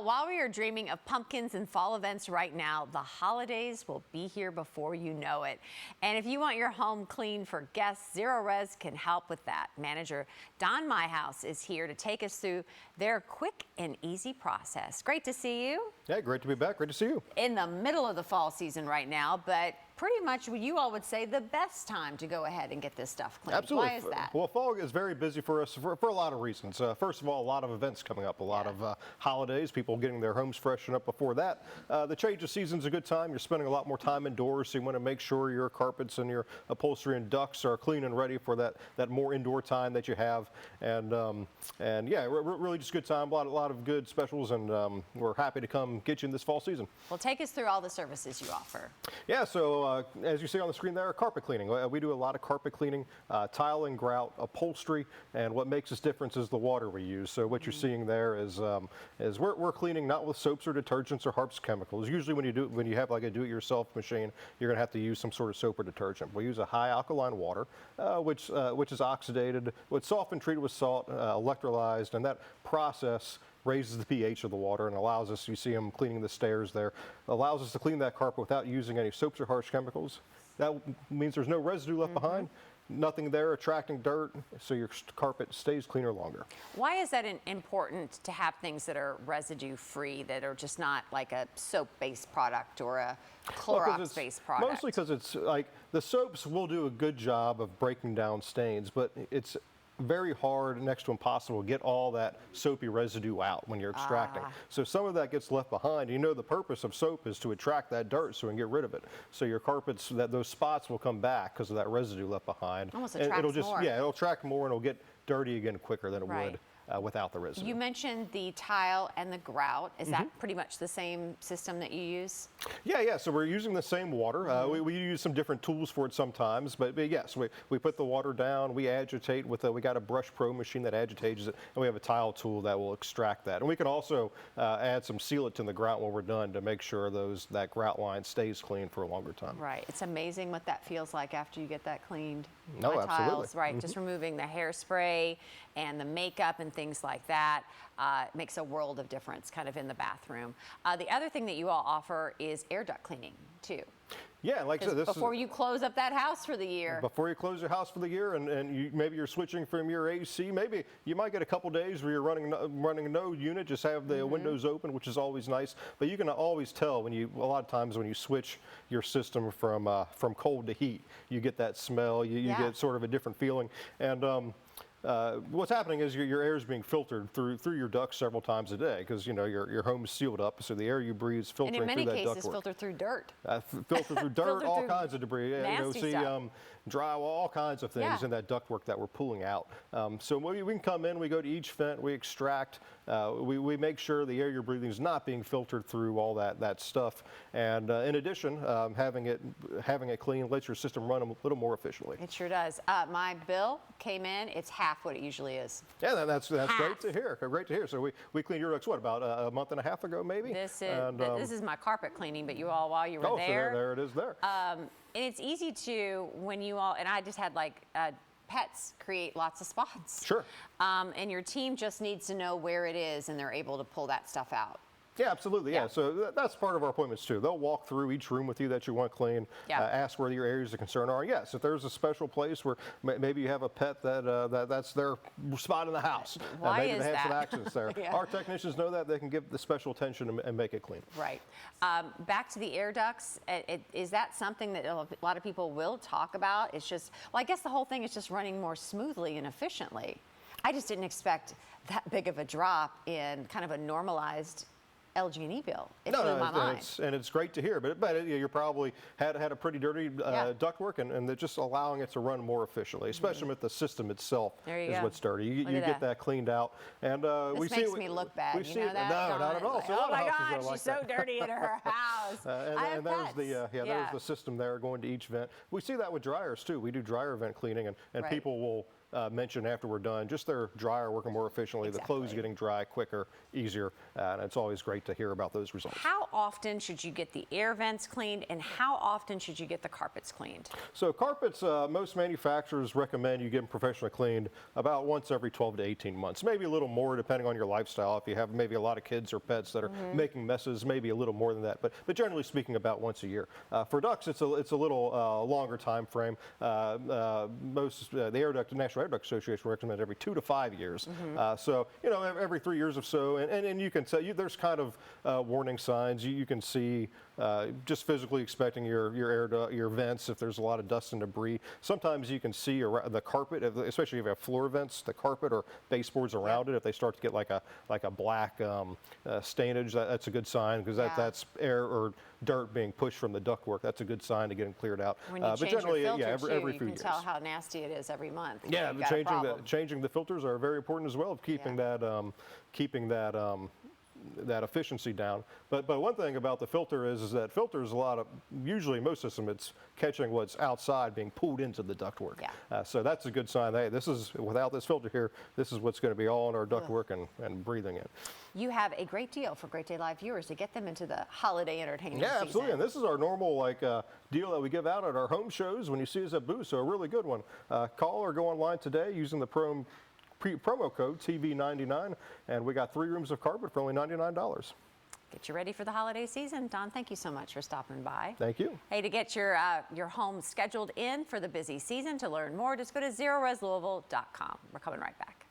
While we are dreaming of pumpkins and fall events right now, the holidays will be here before you know it. And if you want your home clean for guests, Zerorez can help with that. Manager Don Myhouse is here to take us through their quick and easy process. Great to see you. Yeah, great to be back. Great to see you. In the middle of the fall season right now, but pretty much what you all would say the best time to go ahead and get this stuff cleaned. Absolutely. Why is that? Well, fall is very busy for us for a lot of reasons. First of all, a lot of events coming up, a lot of holidays, people getting their homes freshened up before that. The change of season is a good time. You're spending a lot more time indoors, so you want to make sure your carpets and your upholstery and ducts are clean and ready for that more indoor time that you have. And yeah, really just a good time. A lot of good specials, and we're happy to come get you in this fall season. Well, take us through all the services you offer. Yeah, so as you see on the screen there, carpet cleaning. We do a lot of carpet cleaning, tile and grout, upholstery, and what makes us different is the water we use. So what you're seeing there is we're cleaning not with soaps or detergents or harsh chemicals. Usually when you have like a do-it-yourself machine, you're going to have to use some sort of soap or detergent. We use a high alkaline water, which is oxidated, it's softened, treated with salt, electrolyzed, and that process raises the pH of the water and allows us, you see them cleaning the stairs there, allows us to clean that carpet without using any soaps or harsh chemicals. That means there's no residue left behind, nothing there attracting dirt, so your carpet stays cleaner longer. Why is that important to have things that are residue-free, that are just not like a soap-based product or a Clorox-based product? Mostly because it's like the soaps will do a good job of breaking down stains, but it's very hard, next to impossible, to get all that soapy residue out when you're extracting. So some of that gets left behind. You know the purpose of soap is to attract that dirt so we can get rid of it. So your carpets, those spots will come back because of that residue left behind. Almost attracts more. Yeah, it'll attract more and it'll get dirty again quicker than it would without the residue. You mentioned the tile and the grout. Is that pretty much the same system that you use? Yeah. So we're using the same water. We use some different tools for it sometimes, but yes, we put the water down, we agitate with we got a Brush Pro machine that agitates it, and we have a tile tool that will extract that. And we can also add some sealant in the grout when we're done to make sure that grout line stays clean for a longer time. Right. It's amazing what that feels like after you get that cleaned. No, My absolutely. tiles, right, just removing the hairspray and the makeup and things like that makes a world of difference kind of in the bathroom. The other thing that you all offer is air duct cleaning too. Yeah, like I said, before you close up that house for the year. Before you close your house for the year, and maybe you're switching from your AC, maybe you might get a couple days where you're running no unit, just have the windows open, which is always nice. But you can always tell a lot of times when you switch your system from cold to heat, you get that smell, you get sort of a different feeling. And what's happening is your air is being filtered through your ducts several times a day because your home is sealed up, so the air you breathe is filtering through that ductwork. And in many cases, filtered through dirt. Filtered through dirt, all kinds of debris. Nasty stuff. Drywall, all kinds of things in that ductwork that we're pulling out. So we can come in, we go to each vent, we extract, we make sure the air you're breathing is not being filtered through all that stuff. And in addition, having it clean lets your system run a little more efficiently. It sure does. My bill came in, it's half what it usually is. Yeah, that's great to hear. Great to hear. So we cleaned your ducts, what, about a month and a half ago, maybe? This is my carpet cleaning, but you all, while you were there. So there it is there. And it's easy to, when you all, and I just had like pets create lots of spots. Sure. And your team just needs to know where it is, and they're able to pull that stuff out. Yeah, absolutely. Yeah. So that's part of our appointments too. They'll walk through each room with you that you want clean, ask where your areas of concern are. Yes, if there's a special place where maybe you have a pet that's their spot in the house, Why maybe is they have that? some accidents there. Our technicians know that. They can give the special attention and make it clean. Right. Back to the air ducts. Is that something that a lot of people will talk about? It's just, well, I guess the whole thing is just running more smoothly and efficiently. I just didn't expect that big of a drop in kind of a normalized LG&E bill. It blew my mind. And it's great to hear, but you probably had a pretty dirty ductwork, and they're just allowing it to run more efficiently, especially with the system itself is what's dirty. You get that cleaned out, and this makes me look bad. You know that? No, not at all. Like, oh my God, she's so dirty in her house. And there's the system there going to each vent. We see that with dryers too. We do dryer vent cleaning, and people will mention after we're done, just their dryer working more efficiently, the clothes getting dry quicker, easier, and it's always great to hear about those results. How often should you get the air vents cleaned, and how often should you get the carpets cleaned? So carpets, most manufacturers recommend you get them professionally cleaned about once every 12 to 18 months, maybe a little more depending on your lifestyle. If you have maybe a lot of kids or pets that are making messes, maybe a little more than that, but generally speaking about once a year. For ducts, it's a little longer time frame. The National Air Duct Association recommends every 2 to 5 years. So every 3 years or so, and you can tell there's kind of warning signs. You can see just physically inspecting your vents if there's a lot of dust and debris. Sometimes you can see the carpet, especially if you have floor vents, the carpet or baseboards around it. If they start to get like a black stainage, that's a good sign, because that's air or dirt being pushed from the ductwork. That's a good sign to get them cleared out. When you change generally, your filter every too, few you can years. tell how nasty it is every month. Yeah, changing the filters are very important as well, of keeping that efficiency down. But one thing about the filter is that filters usually most systems it's catching what's outside being pulled into the ductwork. So that's a good sign. Hey, this is without this filter here, this is what's going to be all in our ductwork and breathing in. You have a great deal for Great Day Live viewers to get them into the holiday entertainment season. Yeah, absolutely. And this is our normal deal that we give out at our home shows when you see us at booth. So a really good one. Call or go online today using the promo code TV99, and we got 3 rooms of carpet for only $99. Get you ready for the holiday season. Don, thank you so much for stopping by. Thank you. Hey, to get your home scheduled in for the busy season, to learn more, just go to ZerorezLouisville.com. We're coming right back.